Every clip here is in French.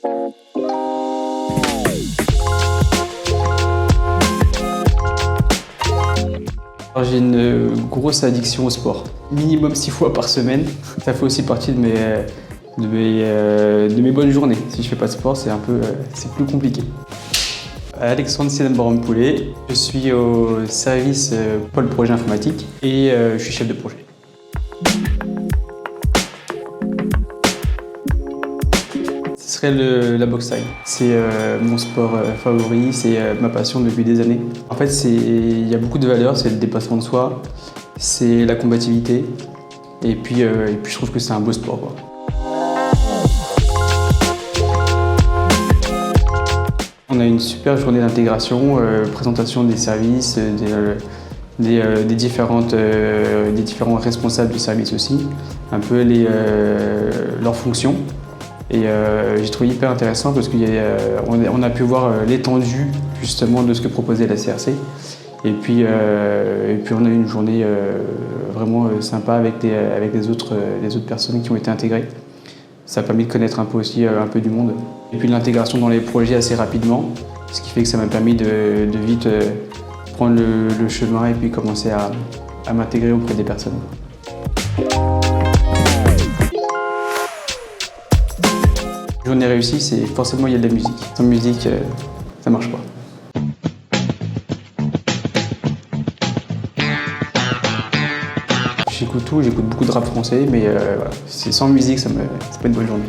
J'ai une grosse addiction au sport, minimum 6 fois par semaine. Ça fait aussi partie de mes bonnes journées. Si je fais pas de sport, c'est plus compliqué. Alexandre Sidenbarum-Poulet, je suis au service pôle projet informatique et je suis chef de projet. Ce serait la boxe thaï. C'est mon sport favori, c'est ma passion depuis des années. En fait, il y a beaucoup de valeurs, c'est le dépassement de soi, c'est la combativité et puis je trouve que c'est un beau sport, quoi. On a une super journée d'intégration, présentation des services, des différents responsables du service aussi, un peu leurs fonctions. Et j'ai trouvé hyper intéressant parce qu'on a pu voir l'étendue justement de ce que proposait la CRC. Et puis on a eu une journée vraiment sympa avec les autres personnes qui ont été intégrées. Ça a permis de connaître un peu aussi un peu du monde. Et puis l'intégration dans les projets assez rapidement, ce qui fait que ça m'a permis de vite prendre le chemin et puis commencer à m'intégrer auprès des personnes. Une journée réussie, c'est forcément il y a de la musique. Sans musique, ça marche pas. J'écoute tout, j'écoute beaucoup de rap français, mais voilà, sans musique, c'est pas une bonne journée.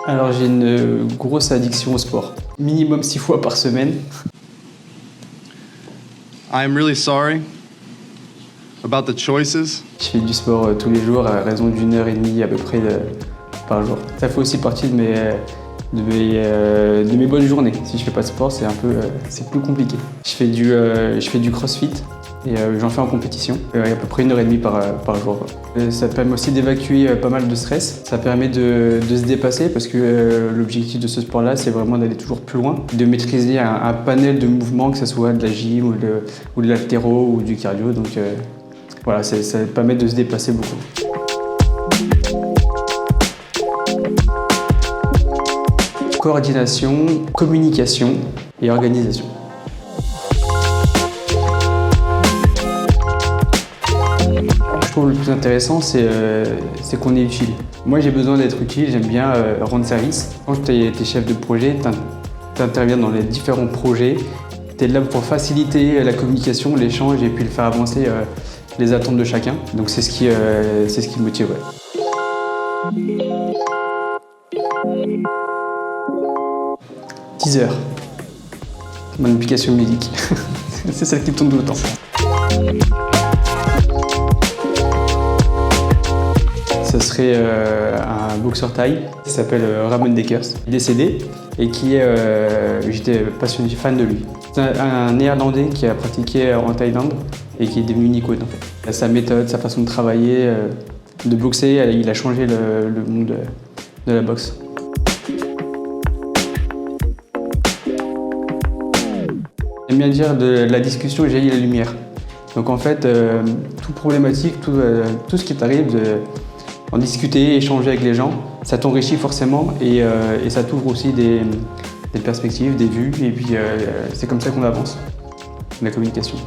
Alors j'ai une grosse addiction au sport, minimum 6 fois par semaine. I am really sorry about the choices. Je fais du sport tous les jours à raison d'1h30 à peu près par jour. Ça fait aussi partie de mes bonnes journées. Si je fais pas de sport, c'est plus compliqué. Je fais du crossfit et j'en fais en compétition, à peu près 1h30 par jour. Ça permet aussi d'évacuer pas mal de stress. Ça permet de se dépasser parce que l'objectif de ce sport-là, c'est vraiment d'aller toujours plus loin, de maîtriser un panel de mouvements, que ce soit de la gym ou de l'haltéro ou du cardio. Donc voilà, ça permet de se dépasser beaucoup. Coordination, communication et organisation. Je trouve le plus intéressant, c'est qu'on est utile. Moi, j'ai besoin d'être utile, j'aime bien rendre service. Quand tu es chef de projet, tu interviens dans les différents projets. Tu es là pour faciliter la communication, l'échange et puis le faire avancer les attentes de chacun. Donc c'est ce qui me motive. Ouais. 10 heures. Mon application musique. C'est celle qui tourne tout le temps. Ce serait un boxeur thaï qui s'appelle Ramon Dekers. Il est décédé et j'étais passionné, fan de lui. C'est un Néerlandais qui a pratiqué en Thaïlande et qui est devenu une icône en fait. Sa méthode, sa façon de travailler, de boxer, il a changé le monde de la boxe. J'aime bien dire de la discussion jaillit la lumière. Donc en fait, toute problématique, tout ce qui t'arrive, en discuter, échanger avec les gens, ça t'enrichit forcément et ça t'ouvre aussi des perspectives, des vues et puis c'est comme ça qu'on avance, la communication.